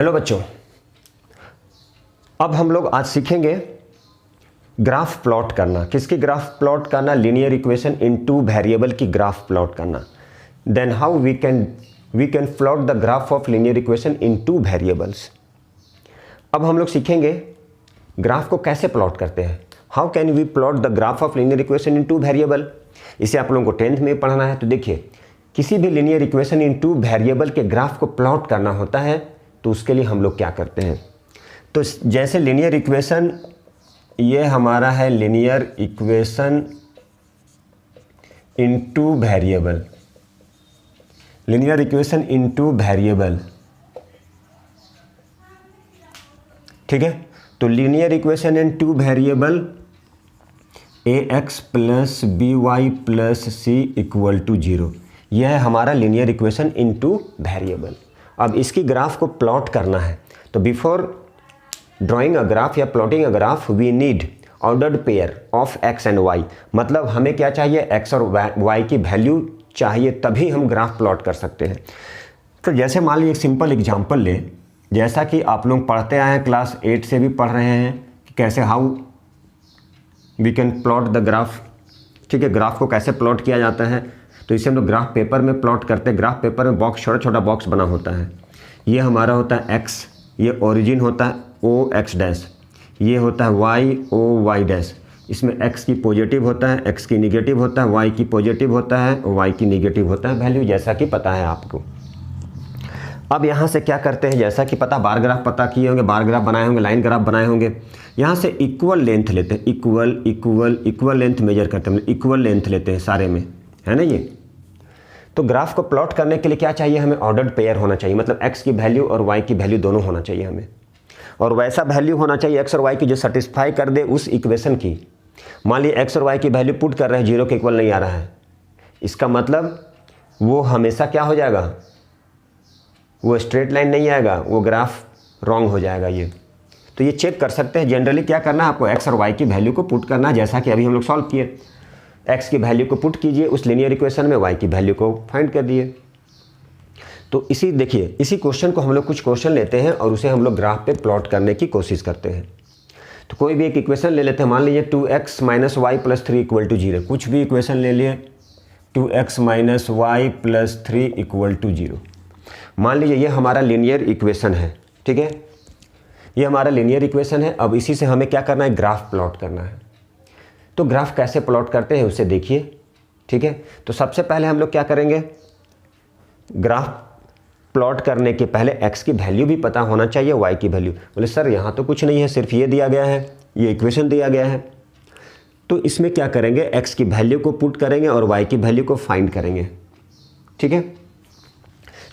Hello बच्चों, अब हम लोग आज सीखेंगे ग्राफ प्लॉट करना। किसकी ग्राफ प्लॉट करना? Linear equation in two variable की ग्राफ प्लॉट करना। Then how we can plot the graph of linear equation in two variables. अब हम लोग सीखेंगे ग्राफ को कैसे प्लॉट करते हैं। How can we plot the graph of linear equation in two variable. इसे आप लोगों को 10th में पढ़ना है। तो देखिए, किसी भी linear equation in two variable के ग्राफ को प्लॉट करना होता है तो उसके लिए हम लोग क्या करते हैं। तो जैसे लीनियर इक्वेशन, ये हमारा है linear equation in two variable, linear equation in two variable, ठीक है। तो linear equation in two variable ax plus B Y plus C equal to 0, यह है हमारा लीनियर इक्वेशन इनटू वेरिएबल। अब इसकी ग्राफ को प्लॉट करना है तो बिफोर ड्राइंग अ ग्राफ या plotting a graph we need ordered pair of x and y। मतलब हमें क्या चाहिए? x और y की वैल्यू चाहिए, तभी हम ग्राफ प्लॉट कर सकते हैं। तो जैसे मान लीजिए एक सिंपल एग्जांपल ले, जैसा कि आप लोग पढ़ते आए हैं, क्लास 8 से भी पढ़ रहे हैं कि कैसे how we can plot the graph, ठीक है। ग्राफ को कैसे प्लॉट किया जाता है, तो इसे हम लोग ग्राफ पेपर में प्लॉट करते हैं। ग्राफ पेपर में बॉक्स, छोटा छोटा बॉक्स बना होता है। ये हमारा होता है x, ये ओरिजिन होता है o x डैश, ये होता है y o y डैश। इसमें x की पॉजिटिव होता है, x की निगेटिव होता है, y की पॉजिटिव होता है, y की निगेटिव होता है वैल्यू, जैसा कि पता है आपको। अब यहाँ से क्या करते हैं, जैसा कि पता, बार ग्राफ पता किए होंगे, बार ग्राफ बनाए होंगे, लाइन ग्राफ बनाए होंगे। यहाँ से इक्वल लेंथ लेते हैं, इक्वल लेंथ मेजर करते हैं, इक्वल लेंथ लेते हैं सारे में, है ना। ये तो ग्राफ को प्लॉट करने के लिए क्या चाहिए हमें? ऑर्डर्ड पेयर होना चाहिए। मतलब x की वैल्यू और y की वैल्यू दोनों होना चाहिए हमें, और वैसा वैल्यू होना चाहिए x और y की जो सेटिस्फाई कर दे उस इक्वेशन की। मान लीजिए x और y की वैल्यू पुट कर रहे हैं, 0 के इक्वल नहीं आ रहा है, इसका मतलब वो हमेशा क्या हो जाएगा? वो स्ट्रेट लाइन नहीं आएगा, वो ग्राफ रॉन्ग हो जाएगा। ये तो ये चेक कर सकते हैं। जनरली क्या करना है आपको? x और y की वैल्यू को पुट करना है, जैसा कि अभी हम लोग सॉल्व किए। x की वैल्यू को पुट कीजिए उस लीनियर इक्वेशन में, y की वैल्यू को फाइंड कर दिए। तो इसी देखिए, इसी क्वेश्चन को हम लोग कुछ क्वेश्चन लेते हैं और उसे हम लोग ग्राफ पे प्लॉट करने की कोशिश करते हैं। तो कोई भी एक इक्वेशन ले लेते हैं, मान लीजिए 2x minus Y plus 3 equal to 0। कुछ भी इक्वेशन ले लिए, 2x minus Y plus 3 equal to 0। मान लीजिए ये हमारा लीनियर इक्वेशन है, ठीक है। ये हमारा लीनियर इक्वेशन है। अब इसी से हमें क्या करना है? ग्राफ प्लॉट करना है। तो ग्राफ कैसे प्लॉट करते हैं उसे देखिए, ठीक है। तो सबसे पहले हम लोग क्या करेंगे? ग्राफ प्लॉट करने के पहले x की वैल्यू भी पता होना चाहिए, y की वैल्यू। बोले सर यहाँ तो कुछ नहीं है, सिर्फ ये दिया गया है, ये इक्वेशन दिया गया है। तो इसमें क्या करेंगे? x की वैल्यू को पुट करेंगे और y की वैल्यू को फाइंड करेंगे, ठीक है।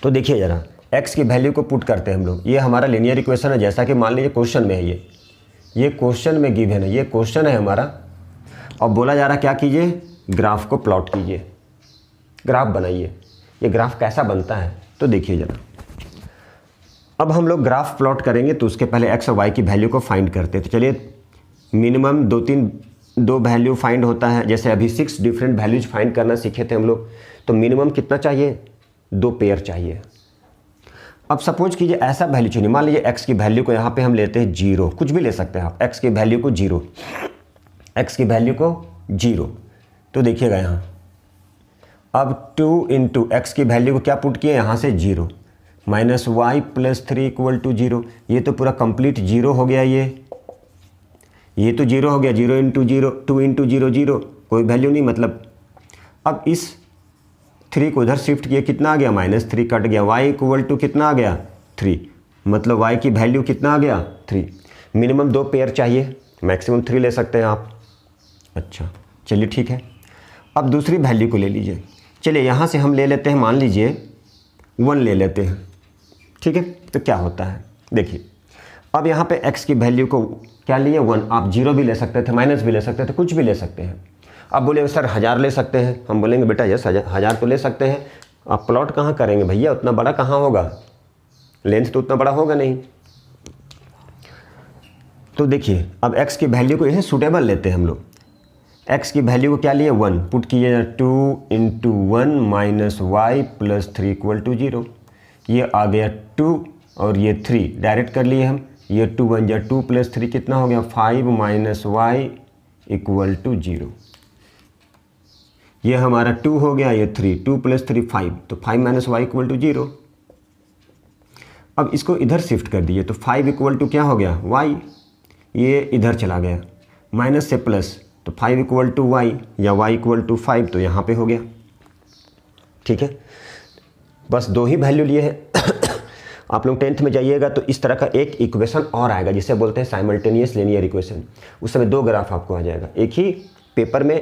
तो देखिए ज़रा, x की वैल्यू को पुट करते हैं हम लोग। ये हमारा लीनियर इक्वेशन है, जैसा कि मान लीजिए क्वेश्चन में है, ये क्वेश्चन में गिवन है, ये क्वेश्चन है हमारा। और बोला जा रहा क्या कीजिए? ग्राफ को प्लॉट कीजिए, ग्राफ बनाइए। ये ग्राफ कैसा बनता है तो देखिए जरा। अब हम लोग ग्राफ प्लॉट करेंगे तो उसके पहले x और y की वैल्यू को फाइंड करते हैं। तो चलिए, मिनिमम दो वैल्यू फाइंड होता है। जैसे अभी 6 डिफरेंट वैल्यूज फाइंड करना सीखे थे हम लोग, तो मिनिमम कितना चाहिए? 2 पेयर चाहिए। अब सपोज कीजिए ऐसा वैल्यू चुनिए, मान लीजिए x की वैल्यू को यहाँ पे हम लेते हैं 0, कुछ भी ले सकते हैं आप, x की वैल्यू को 0, x की वैल्यू को 0। तो देखिएगा यहाँ, अब 2 इंटू एक्स की वैल्यू को क्या पुट किए? यहाँ से 0 minus Y plus 3 equal to 0। ये तो पूरा कंप्लीट 0 हो गया, ये तो 0 हो गया। 0 इंटू 0, 2 इंटू 0 0, कोई वैल्यू नहीं। मतलब अब इस 3 को उधर शिफ्ट किए, कितना आ गया? -3 कट गया। y इक्वल टू कितना आ गया? 3। मतलब y की वैल्यू कितना आ गया? 3। मिनिमम 2 पेयर चाहिए, मैक्सिमम 3 ले सकते हैं आप। अच्छा चलिए ठीक है। अब दूसरी वैल्यू को ले लीजिए। चलिए यहाँ से हम ले लेते हैं, मान लीजिए 1 ले लेते हैं, ठीक है। तो क्या होता है देखिए, अब यहाँ पे x की वैल्यू को क्या लिए? 1। आप 0 भी ले सकते थे, माइनस भी ले सकते थे, कुछ भी ले सकते हैं। अब बोले सर 1000 ले सकते हैं, हम बोलेंगे बेटा यस 1000 तो ले सकते हैं। आप प्लॉट कहाँ करेंगे भैया? उतना बड़ा कहाँ होगा, लेंथ तो उतना बड़ा होगा नहीं। तो देखिए, अब x की वैल्यू को इसे सूटेबल लेते हैं हम लोग। x की वैल्यू को क्या लिए? 1 पुट किए, 2 into 1 minus Y plus 3 equal to 0। ये आ गया 2 और ये 3 डायरेक्ट कर लिए हम, ये 2 1 जा 2 + 3 कितना हो गया 5 - y = 0। ये हमारा 2 हो गया, ये 3, 2 + 3 5, तो 5 - y = 0। अब इसको इधर शिफ्ट कर दिए तो 5 = क्या हो गया y, ये इधर चला गया, माइनस से प्लस, तो 5 = y या y = 5, तो यहाँ पे हो गया। ठीक है, बस 2 ही वैल्यू लिए हैं। आप लोग 10th में जाइएगा तो इस तरह का एक इक्वेशन और आएगा जिसे बोलते हैं साइमल्टेनियस लीनियर इक्वेशन। उस समय 2 ग्राफ आपको आ जाएगा, एक ही पेपर में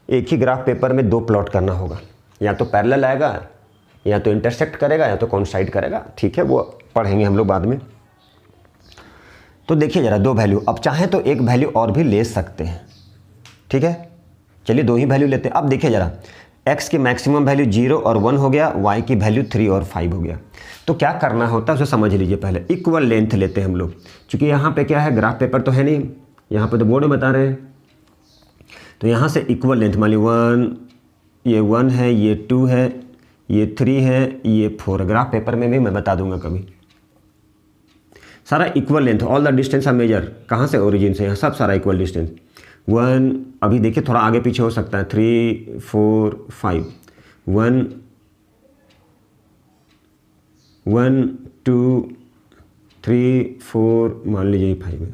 एक ही ग्राफ पेपर में 2 प्लॉट करना होगा, या तो पैरेलल आएगा, या तो इंटरसेक्ट करेगा, या तो कोइंसाइड करेगा। ठीक है, वो पढ़ेंगे हम लोग बाद में। तो देखिए ज़रा 2 वैल्यू, अब चाहें तो एक वैल्यू और भी ले सकते हैं। ठीक है, चलिए 2 ही वैल्यू लेते हैं। अब देखिए ज़रा, x की मैक्सिमम वैल्यू 0 और 1 हो गया, y की वैल्यू 3 और 5 हो गया। तो क्या करना होता है उसे समझ लीजिए। पहले इक्वल लेंथ लेते हैं हम लोग, क्योंकि यहाँ पे क्या है, ग्राफ पेपर तो है नहीं, यहाँ पे तो बोर्ड में बता रहे हैं। तो यहाँ से इक्वल लेंथ, मान ली 1, ये 1 है, ये 2 है, ये 3 है, ये 4। ग्राफ पेपर में भी मैं बता दूंगा कभी। सारा equal length, all the distance of measure, कहाँ से, ओरिजिन से, यहाँ सब सारा इक्वल डिस्टेंस। 1, अभी देखिए थोड़ा आगे पीछे हो सकता है, 3 4 5, 1 1 2 3 4, मान लीजिए 5 है,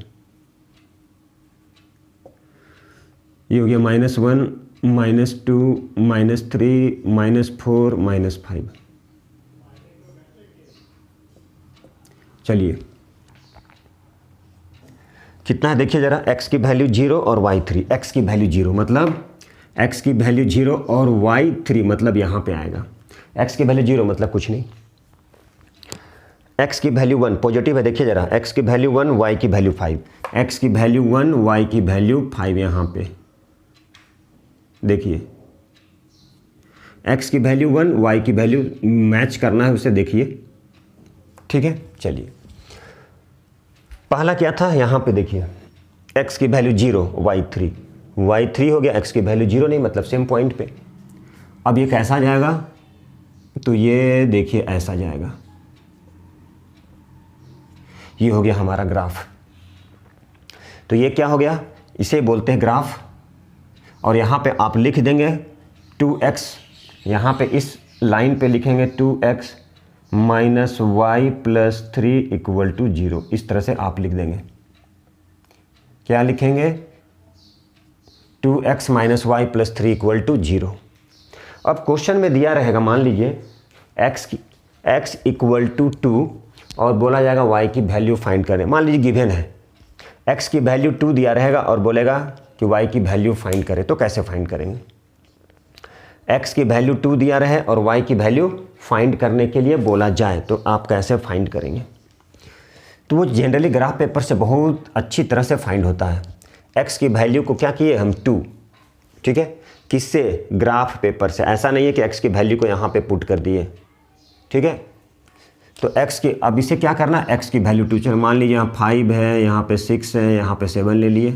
ये हो गया -1 -2 -3 -4 -5। चलिए कितना है देखिए ज़रा, x की वैल्यू 0 और y 3, x की वैल्यू 0 मतलब x की वैल्यू 0 और y 3 मतलब यहाँ पे आएगा। x की वैल्यू 0 मतलब कुछ नहीं, x की वैल्यू 1 पॉजिटिव है। देखिए ज़रा, x की वैल्यू 1, y की वैल्यू 5, x की वैल्यू 1, y की वैल्यू 5। यहाँ पे देखिए x की वैल्यू 1, y की वैल्यू मैच करना है उसे, देखिए। ठीक है, चलिए पहला क्या था, यहाँ पे देखिए x की वैल्यू 0, y 3 हो गया, x की वैल्यू 0 नहीं, मतलब सेम पॉइंट पे। अब ये कैसा जाएगा, तो ये देखिए ऐसा जाएगा। ये हो गया हमारा ग्राफ। तो ये क्या हो गया, इसे बोलते हैं ग्राफ। और यहाँ पे आप लिख देंगे 2x, यहाँ पे इस लाइन पे लिखेंगे 2x - y + 3 = 0। इस तरह से आप लिख देंगे। क्या लिखेंगे, 2x - y + 3 = 0। अब क्वेश्चन में दिया रहेगा, मान लीजिए x = 2 और बोला जाएगा y की वैल्यू फाइंड करें। मान लीजिए गिवन है, x की वैल्यू 2 दिया रहेगा और बोलेगा कि y की वैल्यू फाइंड करें। तो कैसे फाइंड करेंगे, x की वैल्यू 2 दिया रहे और y की वैल्यू फाइंड करने के लिए बोला जाए तो आप कैसे फाइंड करेंगे। तो वो जनरली ग्राफ पेपर से बहुत अच्छी तरह से फाइंड होता है। x की वैल्यू को क्या किए हम 2, ठीक है, किससे, ग्राफ पेपर से। ऐसा नहीं है कि x की वैल्यू को यहाँ पे पुट कर दिए। ठीक है, तो x की, अब इसे क्या करना, x की वैल्यू 2, चलो मान लीजिए यहाँ 5 है, यहाँ पे 6 है, यहाँ पे 7 ले लिए।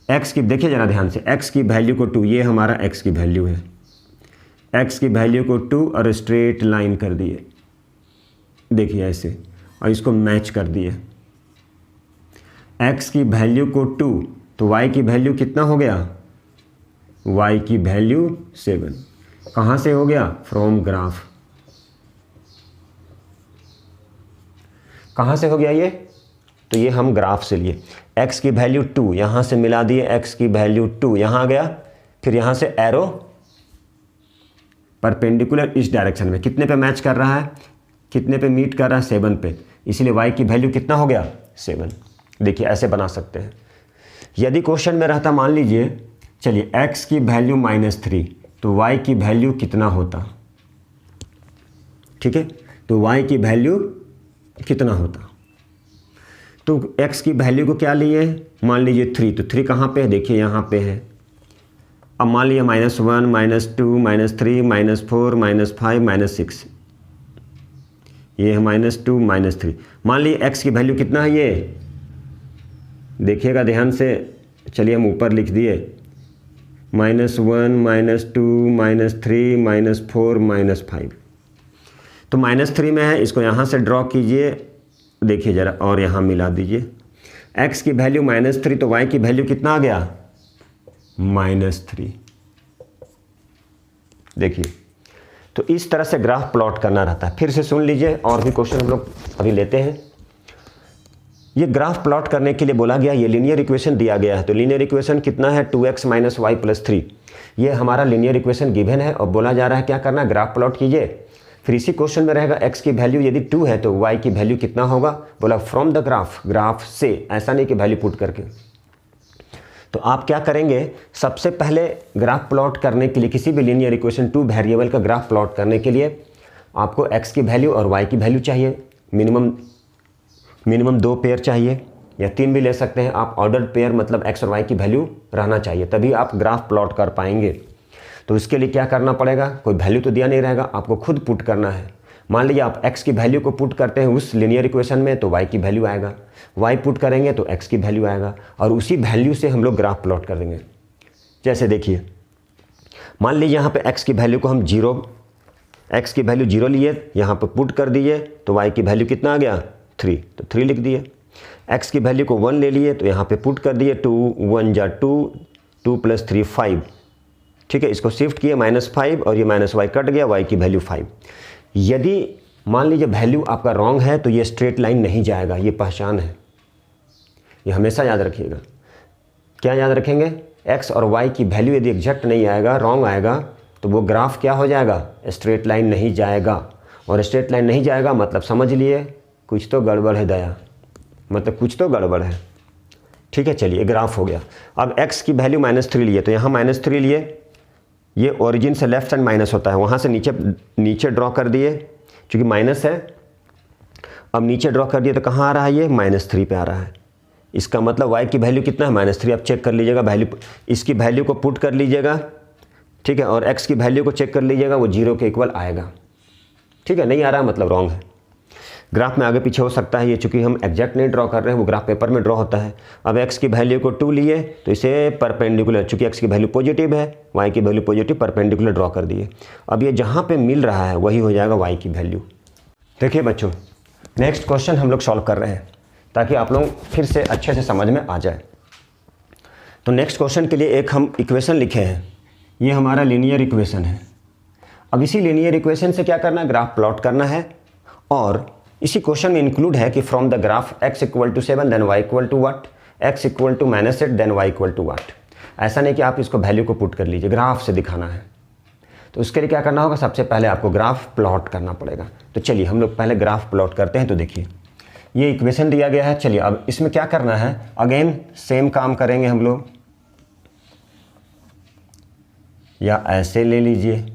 x की देखिए ज़रा ध्यान से, x की वैल्यू को 2, ये हमारा x की वैल्यू है, x की वैल्यू को 2 और स्ट्रेट लाइन कर दिए, देखिए ऐसे, और इसको मैच कर दिए। x की वैल्यू को 2, तो y की वैल्यू कितना हो गया, y की वैल्यू 7। कहाँ से हो गया, फ्रॉम ग्राफ। कहाँ से हो गया ये, तो ये हम ग्राफ से लिए। x की वैल्यू 2, यहाँ से मिला दिए, x की वैल्यू 2 यहाँ आ गया, फिर यहाँ से एरो परपेंडिकुलर इस डायरेक्शन में, कितने पे मैच कर रहा है, कितने पे मीट कर रहा है, 7 पे, इसलिए y की वैल्यू कितना हो गया, 7। देखिए ऐसे बना सकते हैं। यदि क्वेश्चन में रहता, मान लीजिए, चलिए x की वैल्यू -3, तो y की वैल्यू कितना होता, ठीक है, तो y की वैल्यू कितना होता, तो x की वैल्यू को क्या लिए, मान लीजिए 3, तो 3 कहाँ पे है, देखिए यहाँ पे है। अब मान लीजिए -1 -2 -3 -4 -5 -6, ये है -2 -3। मान लीजिए x की वैल्यू कितना है, ये देखिएगा ध्यान से, चलिए हम ऊपर लिख दिए -1 -2 -3 -4 -5। तो -3 में है, इसको यहाँ से ड्रॉ कीजिए, देखिए ज़रा, और यहाँ मिला दीजिए। x की वैल्यू -3 तो y की वैल्यू कितना आ गया, -3। देखिए, तो इस तरह से ग्राफ प्लॉट करना रहता है। फिर से सुन लीजिए, और भी क्वेश्चन हम लोग अभी लेते हैं। ये ग्राफ प्लॉट करने के लिए बोला गया, ये लीनियर इक्वेशन दिया गया है। तो लीनियर इक्वेशन कितना है, 2x - y + 3। ये हमारा लीनियर इक्वेशन गिवन है और बोला जा रहा है क्या करना है, ग्राफ प्लॉट कीजिए। फिर इसी क्वेश्चन में रहेगा x की वैल्यू यदि 2 है तो y की वैल्यू कितना होगा, बोला फ्रॉम द ग्राफ से, ऐसा नहीं कि वैल्यू पुट करके। तो आप क्या करेंगे, सबसे पहले ग्राफ प्लॉट करने के लिए किसी भी लीनियर इक्वेशन 2 वेरिएबल का ग्राफ प्लॉट करने के लिए आपको x की वैल्यू और y की वैल्यू चाहिए। मिनिमम 2 पेयर चाहिए या 3 भी ले सकते हैं आप। ऑर्डर्ड पेयर मतलब x और y की वैल्यू रहना चाहिए, तभी आप ग्राफ प्लॉट कर पाएंगे। तो इसके लिए क्या करना पड़ेगा, कोई वैल्यू तो दिया नहीं रहेगा, आपको खुद पुट करना है। मान लीजिए आप x की वैल्यू को पुट करते हैं उस लीनियर इक्वेशन में तो y की वैल्यू आएगा, y पुट करेंगे तो x की वैल्यू आएगा, और उसी वैल्यू से हम लोग ग्राफ प्लॉट कर देंगे। जैसे देखिए, मान लीजिए यहाँ पे x की वैल्यू को हम 0 लिए, यहाँ पे पुट कर दिए तो y की वैल्यू कितना आ गया, 3, तो 3 लिख दिए। x की वैल्यू को 1 ले लिए तो यहाँ पे पुट कर दिए, 2 1 जा 2, 2 + 3 5, ठीक है। इसको शिफ्ट किए -5 और ये -y कट गया, y की वैल्यू 5। यदि मान लीजिए वैल्यू आपका रॉन्ग है तो ये स्ट्रेट लाइन नहीं जाएगा, ये पहचान है, ये हमेशा याद रखिएगा। क्या याद रखेंगे, x और y की वैल्यू यदि एग्जैक्ट नहीं आएगा, रॉन्ग आएगा, तो वो ग्राफ क्या हो जाएगा, स्ट्रेट लाइन नहीं जाएगा। और स्ट्रेट लाइन नहीं जाएगा मतलब समझ लिए कुछ तो गड़बड़ है दया, मतलब कुछ तो गड़बड़ है, ठीक है। चलिए, ग्राफ हो गया। अब x की वैल्यू -3 लिए तो यहाँ -3 लिए, ये ओरिजिन से लेफ्ट हैंड माइनस होता है, वहाँ से नीचे ड्रॉ कर दिए, क्योंकि माइनस है। अब नीचे ड्रॉ कर दिए तो कहाँ आ रहा है, ये -3 पे आ रहा है। इसका मतलब y की वैल्यू कितना है, -3। अब चेक कर लीजिएगा वैल्यू, इसकी वैल्यू को पुट कर लीजिएगा, ठीक है, और x की वैल्यू को चेक कर लीजिएगा, वो 0 के इक्वल आएगा, ठीक है। नहीं आ रहा है मतलब रॉन्ग है। ग्राफ में आगे पीछे हो सकता है ये, चूँकि हम एग्जैक्ट नहीं ड्रॉ कर रहे हैं, वो ग्राफ पेपर में ड्रॉ होता है। अब x की वैल्यू को 2 लिए तो इसे परपेंडिकुलर, चूँकि x की वैल्यू पॉजिटिव है, y की वैल्यू पॉजिटिव, परपेंडिकुलर ड्रॉ कर दिए। अब ये जहाँ पे मिल रहा है वही हो जाएगा y की वैल्यू। देखिए बच्चों, नेक्स्ट क्वेश्चन हम लोग सॉल्व कर रहे हैं ताकि आप लोग फिर से अच्छे से समझ में आ जाए। तो नेक्स्ट क्वेश्चन के लिए एक हम इक्वेशन लिखे हैं, ये हमारा लीनियर इक्वेशन है। अब इसी लीनियर इक्वेशन से क्या करना है, ग्राफ प्लॉट करना है। और इसी क्वेश्चन में इंक्लूड है कि from the graph x = 7 then y = what, x = -8 then y = what। ऐसा नहीं कि आप इसको वैल्यू को पुट कर लीजिए, ग्राफ से दिखाना है। तो उसके लिए क्या करना होगा, सबसे पहले आपको ग्राफ प्लॉट करना पड़ेगा। तो चलिए हम लोग पहले ग्राफ प्लॉट करते हैं। तो देखिए, ये इक्वेशन दिया गया है। चलिए अब इसमें क्या करना है, अगेन सेम काम करेंगे हम लोग, या ऐसे ले लीजिए,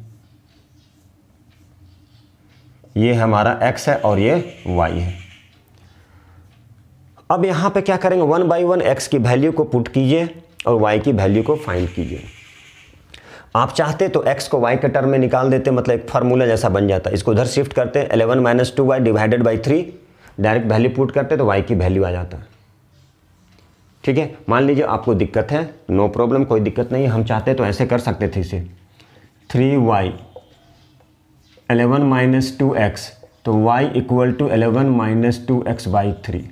ये हमारा x है और ये y है। अब यहाँ पे क्या करेंगे, 1 बाई 1 x की वैल्यू को पुट कीजिए और y की वैल्यू को फाइंड कीजिए। आप चाहते तो x को y के टर्म में निकाल देते, मतलब एक फार्मूला जैसा बन जाता है। इसको उधर शिफ्ट करते, 11 - 2y divided by 3, direct value put करते तो y की वैल्यू आ जाता है, ठीक है। मान लीजिए आपको दिक्कत है, नो प्रॉब्लम, कोई दिक्कत नहीं है। हम चाहते तो ऐसे कर सकते थे इसे, 3y 11 - 2x, तो y = 11 - 2x/3।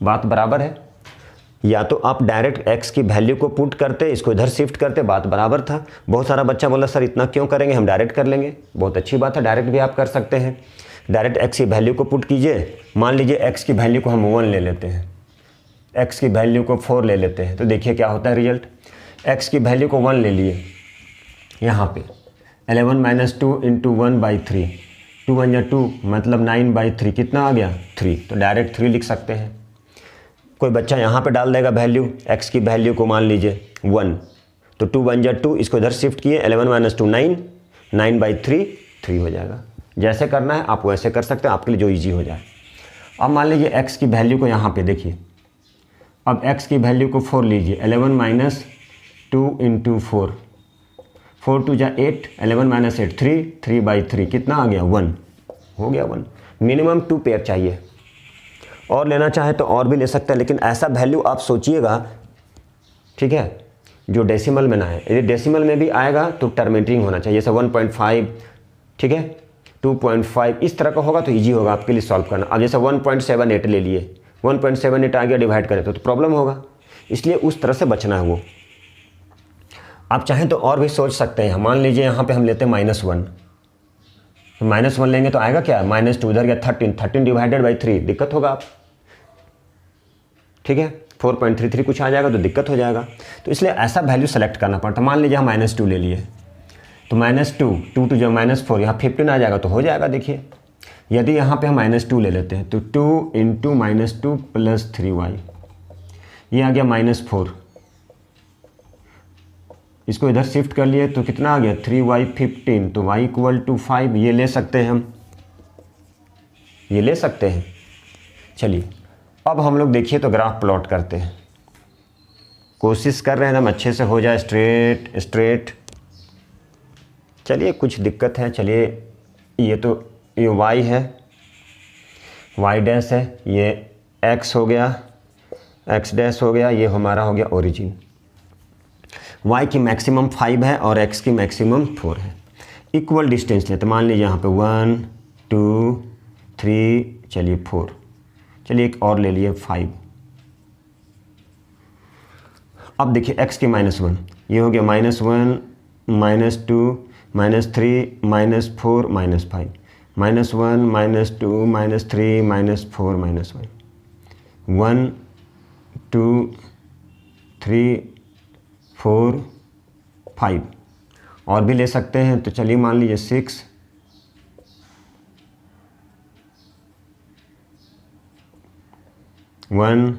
बात बराबर है। या तो आप डायरेक्ट x की वैल्यू को पुट करते, इसको इधर शिफ्ट करते, बात बराबर था। बहुत सारा बच्चा बोला सर इतना क्यों करेंगे, हम डायरेक्ट कर लेंगे। बहुत अच्छी बात है, डायरेक्ट भी आप कर सकते हैं। डायरेक्ट x की वैल्यू को पुट कीजिए। मान लीजिए x की वैल्यू को हम 1 ले लेते हैं, x की वैल्यू को 4 ले लेते हैं, तो देखिए क्या होता है रिजल्ट। x की वैल्यू को 1 ले लिए, यहाँ पे 11 - 2 × 1/3, 2 1 = 2 मतलब 9/3, कितना आ गया 3। तो डायरेक्ट 3 लिख सकते हैं। कोई बच्चा यहाँ पे डाल देगा वैल्यू, x की वैल्यू को मान लीजिए 1, तो 2 1 = 2, इसको इधर शिफ्ट किए, 11 - 2 9, 9/3 3 हो जाएगा। जैसे करना है आप वैसे कर सकते हैं, आपके लिए जो ईजी हो जाए। अब मान लीजिए x की वैल्यू को यहाँ पे देखिए, अब x की वैल्यू को 4 लीजिए, 11 - 2 × 4, 4 2 = 8, 11 - 8 3, 3/3, कितना आ गया 1, हो गया 1। मिनिमम 2 पेयर चाहिए, और लेना चाहे तो और भी ले सकते हैं, लेकिन ऐसा वैल्यू आप सोचिएगा, ठीक है, जो डेसिमल में ना है। यदि डेसिमल में भी आएगा तो टर्मिनेटिंग होना चाहिए, जैसे 1.5, ठीक है, 2.5 इस तरह का होगा तो इजी होगा आपके लिए सॉल्व करना। अब जैसे 1.78 ले लिए, 1.78 आ गया, डिवाइड करें तो प्रॉब्लम होगा, इसलिए उस तरह से बचना है वो। आप चाहें तो और भी सोच सकते हैं। मान लीजिए यहाँ पे हम लेते हैं -1, तो -1 लेंगे तो आएगा क्या, -2 उधर गया 13 डिवाइडेड बाई 3, दिक्कत होगा आप, ठीक है। 4.33 कुछ आ जाएगा तो दिक्कत हो जाएगा, तो इसलिए ऐसा वैल्यू सेलेक्ट करना पड़ता। मान लीजिए हम -2 ले लिए, तो -2 2 जो -4, यहाँ 15 आ जाएगा तो हो जाएगा। देखिए यदि यहाँ पे हम -2 ले लेते हैं तो 2 × -2 + 3y, ये आ गया -4, इसको इधर शिफ्ट कर लिए तो कितना आ गया 3y 15, तो y = 5, ये ले सकते हैं हम, ये ले सकते हैं। चलिए अब हम लोग देखिए तो ग्राफ प्लॉट करते हैं, कोशिश कर रहे हैं हम अच्छे से हो जाए स्ट्रेट। चलिए कुछ दिक्कत है, चलिए ये तो ये y है, y डैश है, ये x हो गया, x डैश हो गया, ये हमारा हो गया ओरिजिन। y की मैक्सिमम 5 है और x की मैक्सिमम 4 है। इक्वल डिस्टेंस लेते, मान लीजिए यहाँ पे 1 2 3, चलिए 4, चलिए एक और ले लिए 5। अब देखिए x की -1, ये हो गया -1 -2 -3 -4 -5, -1 -2 -3 -4 -1, 1 2 3 4 5, और भी ले सकते हैं, तो चलिए मान लीजिए 6 1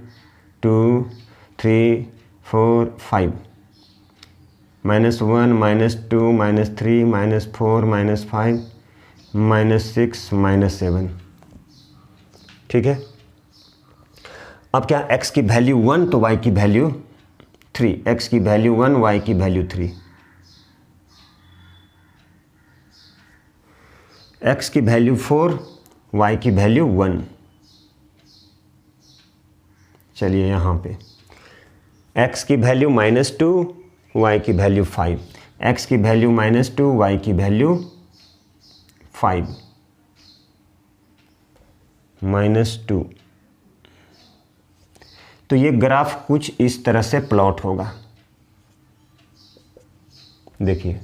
2 3 4 5, -1 -2 -3 -4 -5 -6 -7, ठीक है। अब क्या x की वैल्यू 1 तो y की वैल्यू 3, x की वैल्यू 1 y की वैल्यू 3, x की वैल्यू 4 y की वैल्यू 1। चलिए यहाँ पे x की वैल्यू -2 y की वैल्यू 5, x की वैल्यू -2 y की वैल्यू 5 -2, तो ये ग्राफ कुछ इस तरह से प्लॉट होगा। देखिए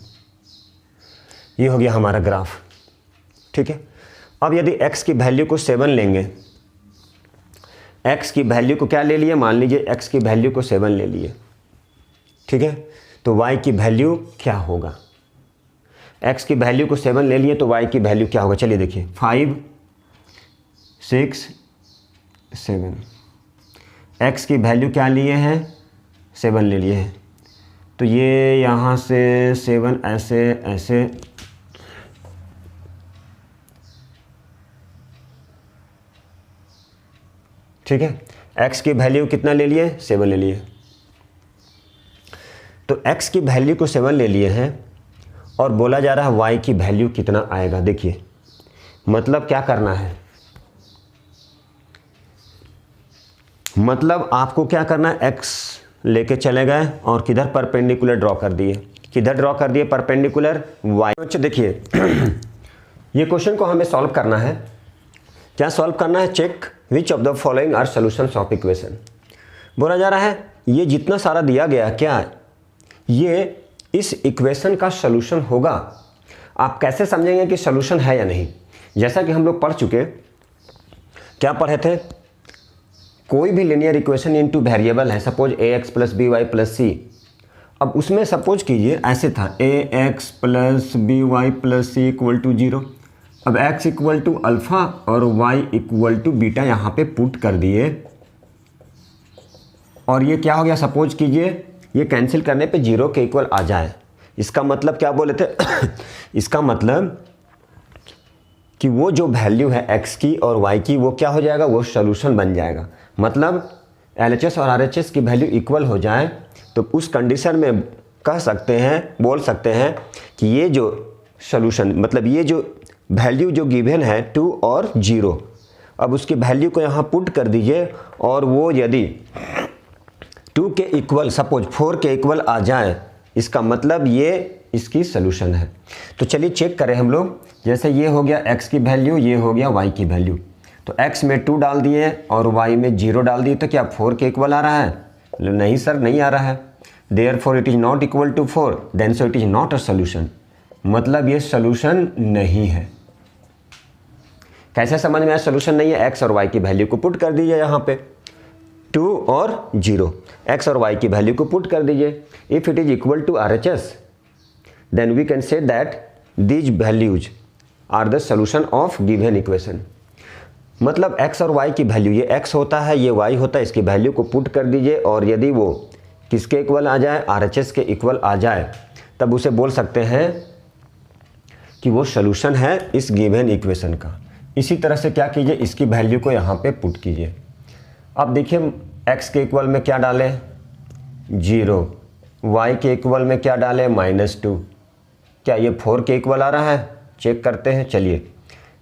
ये हो गया हमारा ग्राफ, ठीक है। अब यदि x की वैल्यू को 7 लेंगे, x की वैल्यू को क्या ले लिए, मान लीजिए x की वैल्यू को 7 ले लिए, ठीक है, तो y की वैल्यू क्या होगा, x की वैल्यू को 7 ले लिए तो y की वैल्यू क्या होगा। चलिए देखिए 5 6 7, x की वैल्यू क्या लिए हैं 7 ले लिए हैं, तो ये यहाँ से 7 ऐसे ऐसे, ठीक है। x की वैल्यू कितना ले लिए 7 ले लिए, तो x की वैल्यू को 7 ले लिए हैं और बोला जा रहा है y की वैल्यू कितना आएगा। देखिए मतलब क्या करना है, मतलब आपको क्या करना है, x लेके चले गए और किधर परपेंडिकुलर ड्रॉ कर दिए, किधर ड्रॉ कर दिए परपेंडिकुलर y। अच्छा देखिए ये क्वेश्चन को हमें सॉल्व करना है, क्या सॉल्व करना है, check which of the following are solutions of equation. बोला जा रहा है ये जितना सारा दिया गया क्या ये इस इक्वेशन का सॉल्यूशन होगा। आप कैसे समझेंगे कि सॉल्यूशन है या नहीं, जैसा कि हम लोग पढ़ चुके, क्या पढ़े थे, कोई भी लीनियर इक्वेशन इनटू वेरिएबल है, सपोज ax + by + c। अब उसमें सपोज कीजिए ऐसे था ax + by + c = 0। अब x = अल्फ़ा और y = बीटा यहाँ पे पुट कर दिए, और ये क्या हो गया, सपोज कीजिए ये कैंसिल करने पे 0 के इक्वल आ जाए। इसका मतलब क्या बोले थे इसका मतलब कि वो जो वैल्यू है x की और y की वो क्या हो जाएगा, वो सॉल्यूशन बन जाएगा। मतलब LHS और RHS की वैल्यू इक्वल हो जाए तो उस कंडीशन में कह सकते हैं, बोल सकते हैं कि ये जो सॉल्यूशन, मतलब ये जो वैल्यू जो गिवन है 2 और 0, अब उसकी वैल्यू को यहाँ पुट कर दीजिए और वो यदि 2 के इक्वल, सपोज 4 के इक्वल आ जाए, इसका मतलब ये इसकी सोल्यूशन है। तो चलिए चेक करें हम लोग। जैसे ये हो गया x की वैल्यू, ये हो गया y की वैल्यू। तो x में 2 डाल दिए और y में 0 डाल दिए, तो क्या 4 के इक्वल आ रहा है? नहीं सर, नहीं आ रहा है। Therefore it is not equal to 4, then so it is not a solution. मतलब ये सोल्यूशन नहीं है। कैसे समझ में आया सोल्यूशन नहीं है? x और y की वैल्यू को पुट कर दीजिए यहाँ पे, 2 और 0, x और y की वैल्यू को पुट कर दीजिए। If it is equal to RHS then we can say that these values are the solution of given equation. मतलब x और y की वैल्यू, ये x होता है, ये y होता है, इसकी वैल्यू को पुट कर दीजिए और यदि वो किसके इक्वल आ जाए? RHS के इक्वल आ जाए, तब उसे बोल सकते हैं कि वो सोल्यूशन है इस गिवन इक्वेशन का। इसी तरह से क्या कीजिए, इसकी वैल्यू को यहाँ पे पुट कीजिए। अब देखिए x के इक्वल में क्या डालें? 0, y के इक्वल में क्या डालें? -2। क्या ये 4 के इक्वल आ रहा है? चेक करते हैं। चलिए,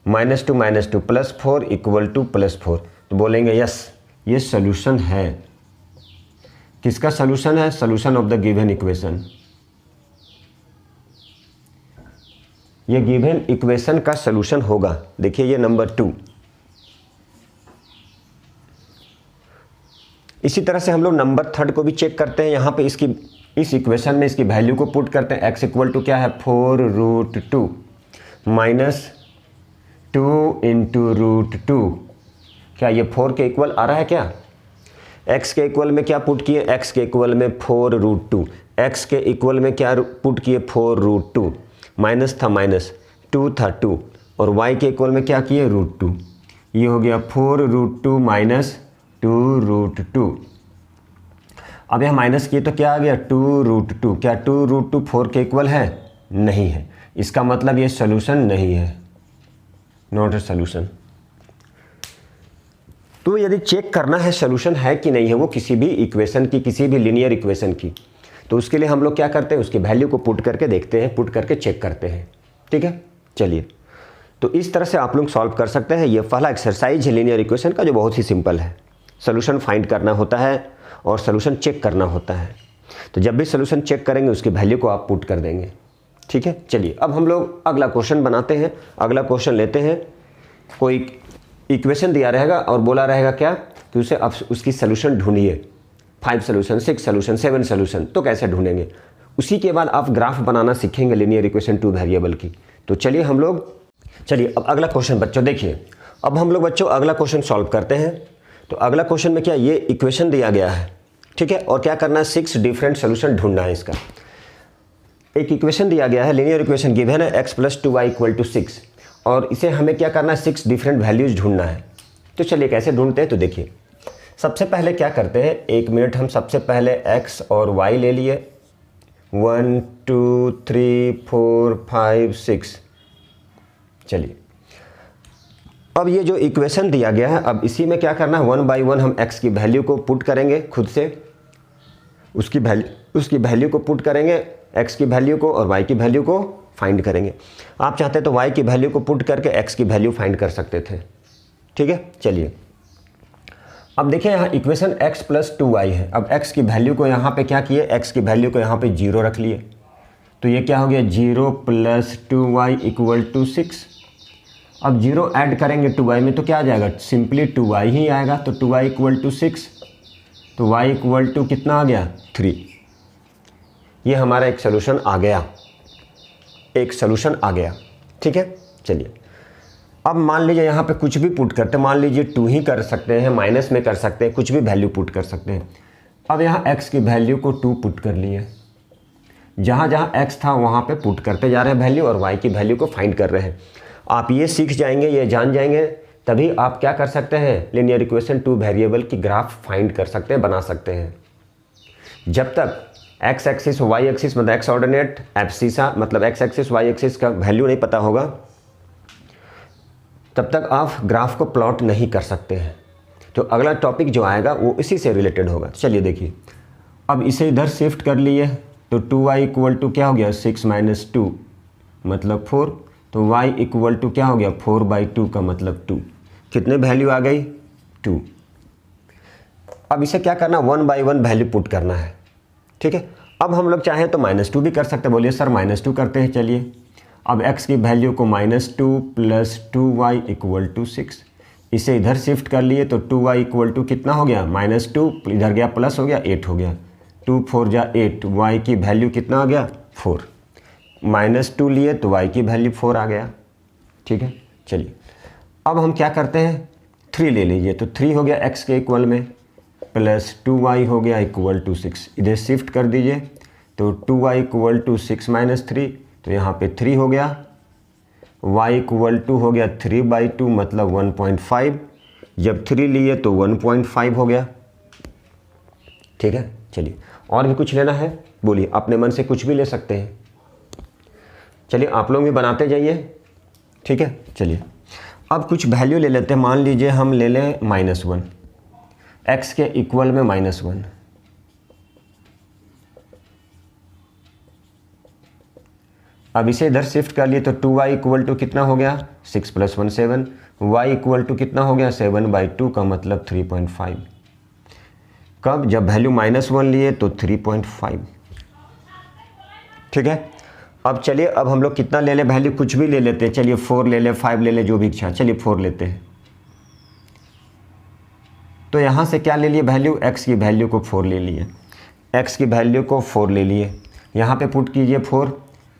-2 -2 +4 = +4। तो बोलेंगे यस, ये सोल्यूशन है। किसका सोल्यूशन है? Solution of the given equation. ये गिवन इक्वेशन का सोल्यूशन होगा। देखिए ये नंबर 2। इसी तरह से हम लोग नंबर 3 को भी चेक करते हैं। यहाँ पे इस इक्वेशन में इसकी वैल्यू को पुट करते हैं। x इक्वल टू क्या है? 4√2 -2 × √2। क्या ये 4 के इक्वल आ रहा है? क्या x के इक्वल में क्या पुट किए? x के इक्वल में 4√2, x के इक्वल में क्या पुट किए? 4√2, माइनस था माइनस, 2 था 2, और y के इक्वल में क्या किए? √2। ये हो गया 4√2 - 2√2। अब यह माइनस किए तो क्या आ गया? 2√2। क्या 2√2 4 के इक्वल है? नहीं है। इसका मतलब ये सोल्यूशन नहीं है, नॉट अ सोल्यूशन। तो यदि चेक करना है सोल्यूशन है कि नहीं है वो किसी भी इक्वेशन की, किसी भी लीनियर इक्वेशन की, तो उसके लिए हम लोग क्या करते हैं? उसकी वैल्यू को पुट करके देखते हैं, पुट करके चेक करते हैं। ठीक है, चलिए। तो इस तरह से आप लोग सॉल्व कर सकते हैं। ये पहला एक्सरसाइज है लीनियर इक्वेशन का, जो बहुत ही सिंपल है। सोल्यूशन फाइंड करना होता है और सोल्यूशन चेक करना होता है। तो जब भी सोल्यूशन चेक करेंगे उसकी वैल्यू को आप पुट कर देंगे। ठीक है, चलिए अब हम लोग अगला क्वेश्चन बनाते हैं। अगला क्वेश्चन लेते हैं। कोई इक्वेशन दिया रहेगा और बोला रहेगा क्या कि उसे अब उसकी सोल्यूशन ढूंढिए। 5 सोल्यूशन, 6 सोल्यूशन, 7 सोल्यूशन। तो कैसे ढूंढेंगे? उसी के बाद आप ग्राफ बनाना सीखेंगे लीनियर इक्वेशन 2 वेरिएबल की। तो चलिए अब अगला क्वेश्चन बच्चों देखिए। अब हम लोग बच्चों अगला क्वेश्चन सॉल्व करते हैं। तो अगला क्वेश्चन में क्या, ये इक्वेशन दिया गया है, ठीक है, और क्या करना है? 6 डिफरेंट सोल्यूशन ढूंढना है इसका। एक इक्वेशन दिया गया है, लीनियर इक्वेशन गिवन है, x + 2y = 6, और इसे हमें क्या करना है? 6 डिफरेंट वैल्यूज ढूंढना है। तो चलिए कैसे ढूंढते हैं? तो देखिए, सबसे पहले क्या करते हैं, 1 मिनट, हम सबसे पहले x और y ले लिए। 1 2 3 4 5 6। चलिए, अब ये जो इक्वेशन दिया गया है, अब इसी में क्या करना है? 1 बाई 1 हम x की वैल्यू को पुट करेंगे खुद से। उसकी वैल्यू को पुट करेंगे, x की वैल्यू को और y की वैल्यू को फाइंड करेंगे। आप चाहते तो y की वैल्यू को पुट करके x की वैल्यू फाइंड कर सकते थे। ठीक है, चलिए अब देखिए यहाँ इक्वेशन x + 2y है। अब x की वैल्यू को यहाँ पे क्या किए? x की वैल्यू को यहाँ पे 0 रख लिए। तो ये क्या हो गया? 0 + 2y = 6। अब 0 ऐड करेंगे 2y में तो क्या आ जाएगा? सिंपली 2y ही आएगा। तो 2y = 6, तो y = कितना आ गया? 3। ये हमारा एक सोल्यूशन आ गया, एक सोल्यूशन आ गया। ठीक है, चलिए अब मान लीजिए यहाँ पे कुछ भी पुट करते हैं। मान लीजिए 2 ही कर सकते हैं, माइनस में कर सकते हैं, कुछ भी वैल्यू पुट कर सकते हैं। अब यहाँ x की वैल्यू को 2 पुट कर लिए। जहाँ जहाँ x था वहाँ पे पुट करते जा रहे हैं वैल्यू, और y की वैल्यू को फाइंड कर रहे हैं। आप ये सीख जाएंगे, ये जान जाएंगे, तभी आप क्या कर सकते हैं? लीनियर इक्वेशन 2 वेरिएबल की ग्राफ फाइंड कर सकते हैं, बना सकते हैं। जब तक x एक्सिस y एक्सिस मतलब x ऑर्डिनेट, एब्सिसा मतलब x एक्सिस y एक्सिस का वैल्यू नहीं पता होगा, तब तक आप ग्राफ को प्लॉट नहीं कर सकते हैं। तो अगला टॉपिक जो आएगा वो इसी से रिलेटेड होगा। चलिए देखिए, अब इसे इधर शिफ्ट कर लिए तो 2y = क्या हो गया? 6 - 2 मतलब 4। तो y = क्या हो गया? 4/2 का मतलब 2। कितने वैल्यू आ गई? 2। अब इसे क्या करना? 1 बाई 1 वैल्यू पुट करना है। ठीक है, अब हम लोग चाहें तो -2 भी कर सकते हैं। बोलिए सर -2 करते हैं, चलिए। अब x की वैल्यू को -2 + 2y = 6, इसे इधर शिफ्ट कर लिए तो 2y = कितना हो गया, -2 इधर गया प्लस हो गया 8 हो गया, 2 4 जा 8, y की वैल्यू कितना आ गया 4, -2 लिए तो y की वैल्यू 4 आ गया। ठीक है, चलिए अब हम क्या करते हैं, 3 ले लीजिए तो 3 हो गया x के इक्वल में, प्लस 2y हो गया = 6, इधर शिफ्ट कर दीजिए तो 2y = 6 - 3, तो यहाँ पे 3 हो गया, y = हो गया 3/2 मतलब 1.5, जब 3 लिए तो 1.5 हो गया। ठीक है, चलिए और भी कुछ लेना है, बोलिए, अपने मन से कुछ भी ले सकते हैं। चलिए आप लोग भी बनाते जाइए। ठीक है, चलिए अब कुछ वैल्यू ले लेते हैं। मान लीजिए हम ले लें -1, x के इक्वल में -1, अब इसे इधर शिफ्ट कर लिए तो 2y = कितना हो गया 6 + 1 7, y = कितना हो गया 7/2 का मतलब 3.5, कब, जब वैल्यू -1 लिए तो 3.5। ठीक है, अब चलिए अब हम लोग कितना ले लें वैल्यू, कुछ भी ले लेते हैं, चलिए 4 ले लें, 5 ले लें, जो भी इच्छा, चलिए 4 लेते हैं। तो यहाँ से क्या ले लिए वैल्यू, x की वैल्यू को 4 ले लिए, x की वैल्यू को 4 ले लिए, यहाँ पे पुट कीजिए 4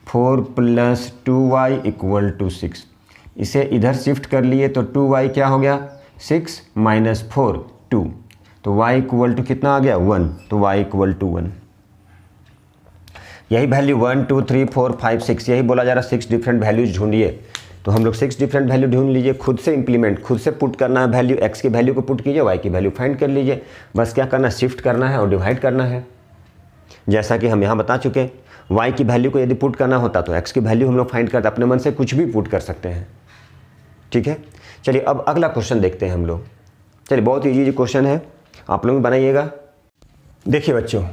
+ 2y = 6, इसे इधर शिफ्ट कर लिए तो 2y क्या हो गया 6 - 4 2, तो y = कितना आ गया 1, तो y = 1। यही वैल्यू 1 2 3 4 5 6, यही बोला जा रहा है 6 डिफरेंट वैल्यूज ढूंढिए, तो हम लोग 6 डिफरेंट वैल्यू ढूंढ लीजिए, खुद से इंप्लीमेंट, खुद से पुट करना है वैल्यू, x की वैल्यू को पुट कीजिए, y की वैल्यू फाइंड कर लीजिए, बस क्या करना है शिफ्ट करना है और डिवाइड करना है, जैसा कि हम यहाँ बता चुके हैं। y की वैल्यू को यदि पुट करना होता तो x की वैल्यू हम लोग फाइंड करते, अपने मन से कुछ भी पुट कर सकते हैं। ठीक है, चलिए अब अगला क्वेश्चन देखते हैं हम लोग। चलिए बहुत ईजी क्वेश्चन है, आप लोग भी बनाइएगा। देखिए बच्चों,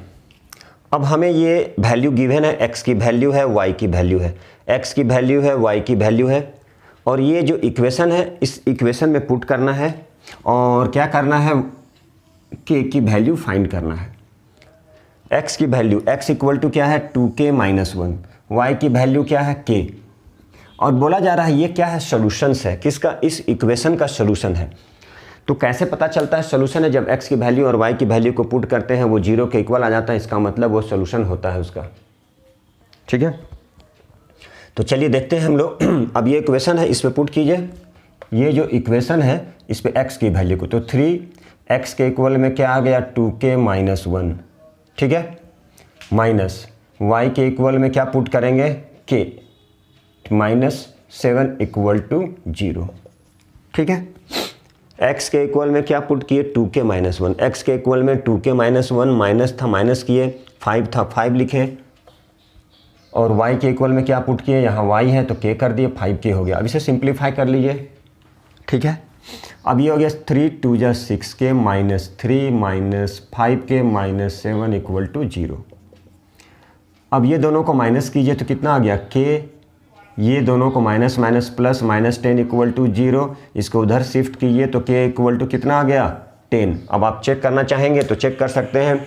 अब हमें ये वैल्यू गिवन है, x की वैल्यू है, y की वैल्यू है, x की वैल्यू है, y की वैल्यू है, और ये जो इक्वेशन है इस इक्वेशन में पुट करना है और क्या करना है, k की वैल्यू फाइंड करना है। x की वैल्यू, x = क्या है 2k - 1, y की वैल्यू क्या है k, और बोला जा रहा है ये क्या है सॉल्यूशंस है, किसका, इस इक्वेशन का सॉल्यूशन है। तो कैसे पता चलता है सॉल्यूशन है, जब x की वैल्यू और y की वैल्यू को पुट करते हैं वो 0 के इक्वल आ जाता है, इसका मतलब वो सॉल्यूशन होता है उसका। ठीक है, तो चलिए देखते हैं हम लोग। अब ये इक्वेशन है, इस पे पुट कीजिए, ये जो इक्वेशन है इस पे x की वैल्यू को, तो 3x के इक्वल में क्या आ गया 2k - 1, ठीक है, माइनस y के इक्वल में क्या पुट करेंगे k -7 = 0। ठीक है, x के इक्वल में क्या पुट किए 2k - 1, x के इक्वल में 2k - 1 माइनस था माइनस किए, 5 था 5 लिखे, और y के इक्वल में क्या पुट किए, यहाँ y है तो k कर दिए, 5k हो गया। अब इसे सिंप्लीफाई कर लीजिए। ठीक है, अब ये हो गया 3 2 जा 6k -3 - 5k - 7 = 0। अब ये दोनों को माइनस कीजिए तो कितना आ गया k, ये दोनों को माइनस माइनस प्लस -10 = 0, इसको उधर शिफ्ट कीजिए तो k = कितना आ गया 10। अब आप चेक करना चाहेंगे तो चेक कर सकते हैं,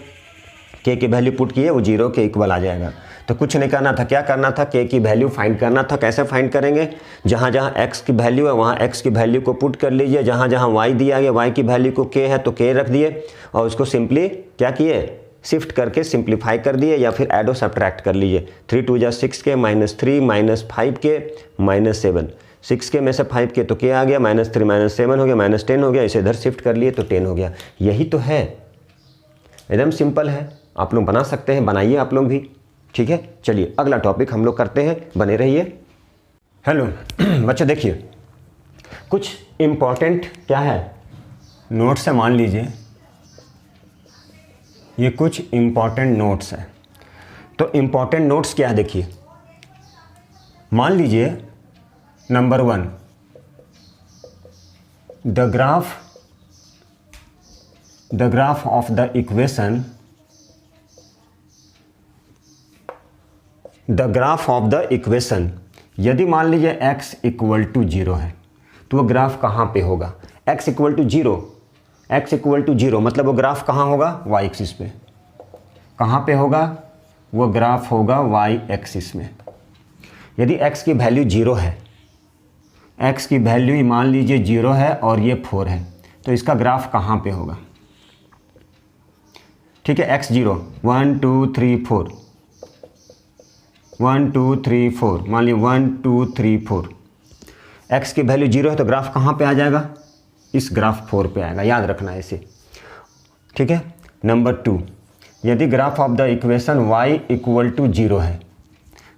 k की वैल्यू पुट किए वो 0 के इक्वल आ जाएगा। तो कुछ नहीं करना था, क्या करना था, k की वैल्यू फाइंड करना था। कैसे फाइंड करेंगे, जहाँ जहाँ x की वैल्यू है वहाँ x की वैल्यू को पुट कर लीजिए, जहाँ जहाँ y दिया गया y की वैल्यू को k है तो k रख दिए, और उसको सिंपली क्या किए शिफ्ट करके सिंप्लीफाई कर दिए, या फिर ऐड और सब्ट्रैक्ट कर लीजिए। 3 2 जा 6k -3 - 5k -7, 6k में से 5k तो k आ गया, -3 - 7 हो गया, -10 हो गया, इसे इधर शिफ्ट कर लिए तो 10 हो गया। यही तो है, एकदम सिंपल है, आप लोग बना सकते हैं, बनाइए आप लोग भी। ठीक है, चलिए अगला टॉपिक हम लोग करते हैं, बने रहिए। हेलो बच्चों, देखिए कुछ इम्पॉर्टेंट क्या है नोट्स है, मान लीजिए ये कुछ इम्पॉर्टेंट नोट्स हैं। तो इम्पॉर्टेंट नोट्स क्या है, देखिए मान लीजिए number 1, the graph of the equation, the graph of the equation, यदि मान लीजिए x = 0 है तो वो ग्राफ कहाँ पे होगा, x = 0, x = 0 मतलब वो ग्राफ कहाँ होगा y एक्सिस पे, कहाँ पे होगा वो ग्राफ होगा वाई एक्सिस में। यदि x की वैल्यू 0 है, x की वैल्यू मान लीजिए 0 है और ये 4 है, तो इसका ग्राफ कहाँ पे होगा? ठीक है, x 0 1 2 3 4 1 2 3 4 मान लीजिए 1 2 3 4, x की वैल्यू 0 है तो ग्राफ कहाँ पे आ जाएगा? इस ग्राफ 4 पे आएगा, याद रखना है इसे। ठीक है। नंबर 2, यदि graph of the equation y equal to 0 है,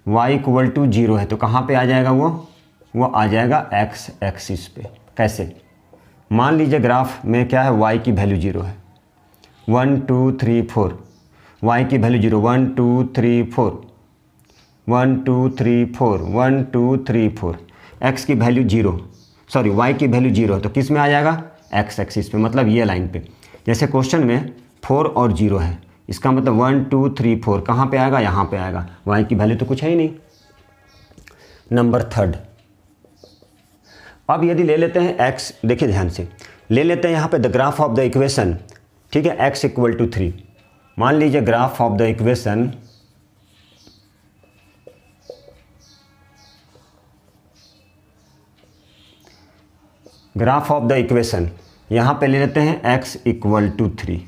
y इक्वल टू 0 है तो कहाँ पे आ जाएगा? वो आ जाएगा x एक्सिस पे। कैसे? मान लीजिए ग्राफ में क्या है, y की वैल्यू 0 है, 1 2 3 4, y की वैल्यू 0 1 2 3 4 1 2 3 4 1 2 3 4, x की वैल्यू 0 सॉरी y की वैल्यू 0 है तो किस में आ जाएगा? x एक्सिस पे, मतलब ये लाइन पे। जैसे क्वेश्चन में 4 और 0 है, इसका मतलब 1 2 3 4 कहाँ पे आएगा? यहाँ पे आएगा। y की वैल्यू तो कुछ है ही नहीं। नंबर 3, अब यदि ले लेते हैं x, देखिए ध्यान से ले लेते हैं यहाँ पे the graph of the equation. ठीक है, x इक्वल टू 3, मान लीजिए ग्राफ ऑफ द इक्वेशन यहाँ पे ले लेते हैं x इक्वल टू 3।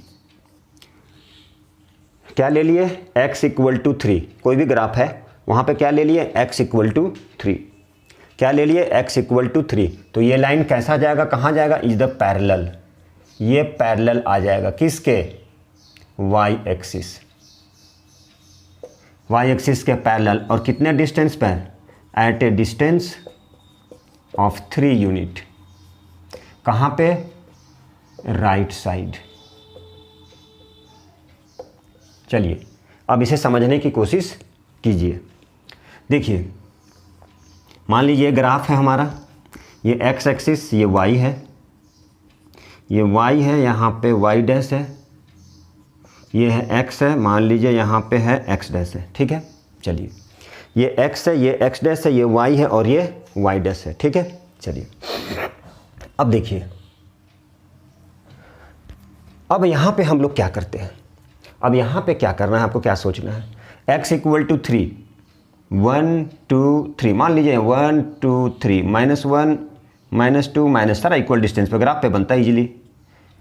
क्या ले लिए? x equal to 3। कोई भी ग्राफ है वहाँ पे क्या ले लिए? x equal to 3। क्या ले लिए? x equal to 3। तो ये लाइन कैसा जाएगा, कहाँ जाएगा? इज द पैरेलल, ये पैरेलल आ जाएगा किसके? y एक्सिस, y एक्सिस के पैरेलल। और कितने डिस्टेंस पे? At a distance of 3 unit. कहाँ पे? Right side. चलिए अब इसे समझने की कोशिश कीजिए। देखिए मान लीजिए ग्राफ है हमारा, ये x एक्सिस, ये y है, ये y है, यहाँ पे y डैश है, ये है x है, मान लीजिए यहाँ पे है x डैश है। ठीक है, चलिए ये x है, ये x डैश है, ये y है और ये y डैश है। ठीक है, चलिए अब देखिए, अब यहाँ पे हम लोग क्या करते हैं? अब यहाँ पे क्या करना है, आपको क्या सोचना है? x इक्वल टू 3 1 2 3, मान लीजिए 1 2 3 -1 -2 माइनस, सारा इक्वल डिस्टेंस पे ग्राफ पे बनता है इजीली।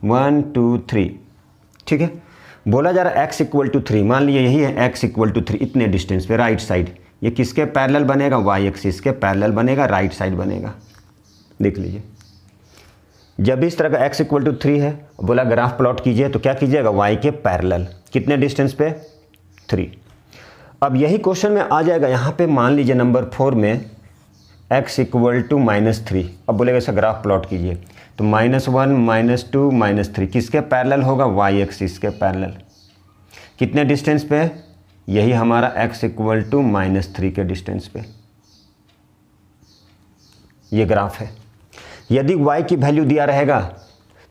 1 2 3। ठीक है, बोला जा रहा है x इक्वल टू 3, मान लीजिए यही है x इक्वल टू 3, इतने डिस्टेंस पे राइट साइड। ये किसके पैरेलल बनेगा? y एक्सिस के पैरेलल बनेगा, राइट साइड बनेगा। देख लीजिए, जब भी इस तरह का x इक्वल टू 3 है, बोला ग्राफ प्लॉट कीजिए, तो क्या कीजिएगा? y के पैरेलल, कितने डिस्टेंस पे? 3। अब यही क्वेश्चन में आ जाएगा यहाँ पे, मान लीजिए नंबर 4 में x इक्वल टू -3। अब बोलेगा ऐसा ग्राफ प्लॉट कीजिए, तो -1 -2 -3 किसके पैरेलल होगा? y एक्सिस के पैरेलल। कितने डिस्टेंस पे? यही हमारा x इक्वल टू -3 के डिस्टेंस पे ये ग्राफ है। यदि y की वैल्यू दिया रहेगा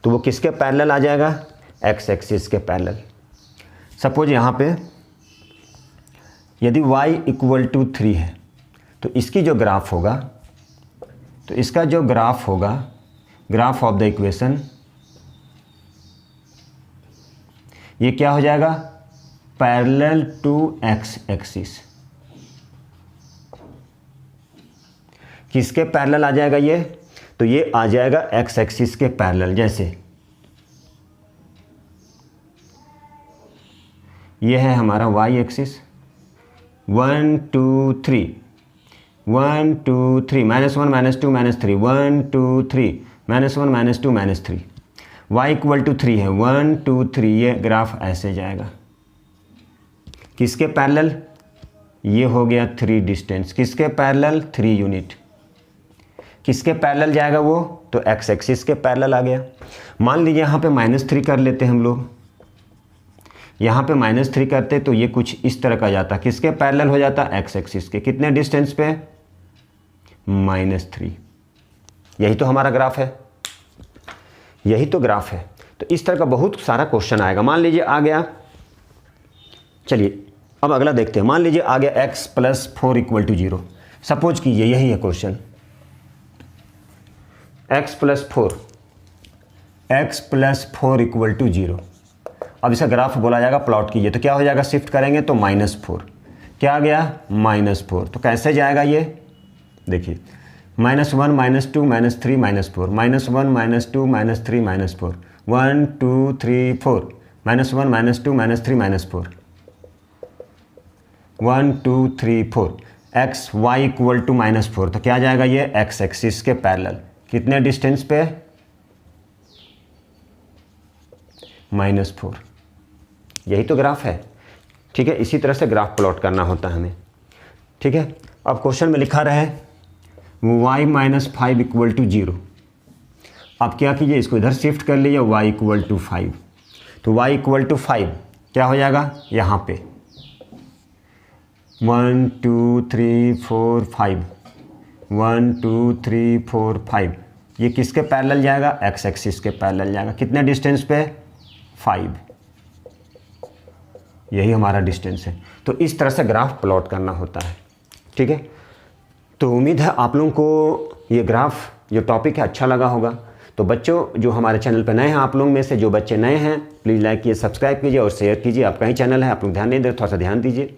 तो वो किसके पैरेलल आ जाएगा? x एक्सिस के पैरेलल। सपोज यहाँ पे यदि y इक्वल टू 3 है तो इसकी जो ग्राफ होगा, तो इसका जो ग्राफ होगा, ग्राफ ऑफ द इक्वेशन, ये क्या हो जाएगा? Parallel to x axis. किसके पैरेलल आ जाएगा ये? तो ये आ जाएगा x एक्सिस के पैरेलल। जैसे ये है हमारा y axis, 1 2 3 1 2 3 -1 -2 -3 1 2 3 -1 -2 -3, y equal to 3 है, 1 2 3, ये ग्राफ ऐसे जाएगा। किसके पैरेलल? ये हो गया 3 डिस्टेंस, किसके पैरेलल? 3 यूनिट। किसके पैरेलल जाएगा वो? तो x एक्सिस के पैरेलल आ गया। मान लीजिए यहाँ पे -3 कर लेते हैं हम लोग, यहाँ पे -3 करते तो ये कुछ इस तरह का जाता, किसके पैरेलल हो जाता? x एक्सिस के। कितने डिस्टेंस पे? -3। यही तो हमारा ग्राफ है, यही तो ग्राफ है। तो इस तरह का बहुत सारा क्वेश्चन आएगा। मान लीजिए आ गया, चलिए अब अगला देखते हैं। मान लीजिए आ गया x + 4 = 0। सपोज कीजिए यही है क्वेश्चन, x + 4 = 0। अब इसका ग्राफ बोला जाएगा, प्लॉट कीजिए। तो क्या हो जाएगा, शिफ्ट करेंगे तो -4, क्या आ गया -4। तो कैसे जाएगा ये, देखिए -1 -2 -3 -4, -1 -2 -3 -4, 1 2 3 4, -1 -2 -3 -4, 1 2 3 4, एक्स वाई इक्वल टू -4। तो क्या जाएगा ये, एक्स एक्सिस के पैरेलल कितने डिस्टेंस पे, -4। यही तो ग्राफ है, ठीक है। इसी तरह से ग्राफ प्लॉट करना होता है हमें, ठीक है। अब क्वेश्चन में लिखा रहे y - 5 इक्वल टू 0। अब क्या कीजिए, इसको इधर शिफ्ट कर लीजिए, y इक्वल टू 5। तो y इक्वल टू 5 क्या हो जाएगा, यहाँ पे 1 2 3 4 5, 1 2 3 4 5, ये किसके पैरेलल जाएगा, एक्स एक्सिस के पैरेलल जाएगा। कितने डिस्टेंस पे, 5, यही हमारा डिस्टेंस है। तो इस तरह से ग्राफ प्लॉट करना होता है, ठीक है। तो उम्मीद है आप लोगों को ये ग्राफ, जो टॉपिक है, अच्छा लगा होगा। तो बच्चों जो हमारे चैनल पर नए हैं, आप लोग में से जो बच्चे नए हैं, प्लीज़ लाइक कीजिए, सब्सक्राइब कीजिए और शेयर कीजिए। आपका ही चैनल है, आप लोग ध्यान नहीं दे रहे, थोड़ा सा ध्यान दीजिए,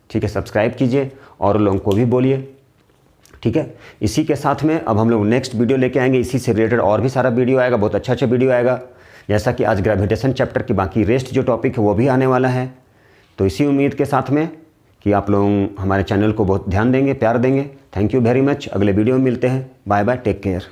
ठीक है। सब्सक्राइब कीजिए और लोगों को भी बोलिए, ठीक है। इसी के साथ में अब हम लोग नेक्स्ट वीडियो लेके आएंगे, इसी से रिलेटेड और भी सारा वीडियो आएगा, बहुत अच्छा वीडियो आएगा। जैसा कि आज ग्रेविटेशन चैप्टर की बाकी रेस्ट जो टॉपिक है वो भी आने वाला है। तो इसी उम्मीद के साथ में कि आप लोग हमारे चैनल को बहुत ध्यान देंगे, प्यार देंगे। Thank you very much. अगले वीडियो में मिलते हैं। Bye bye, take care.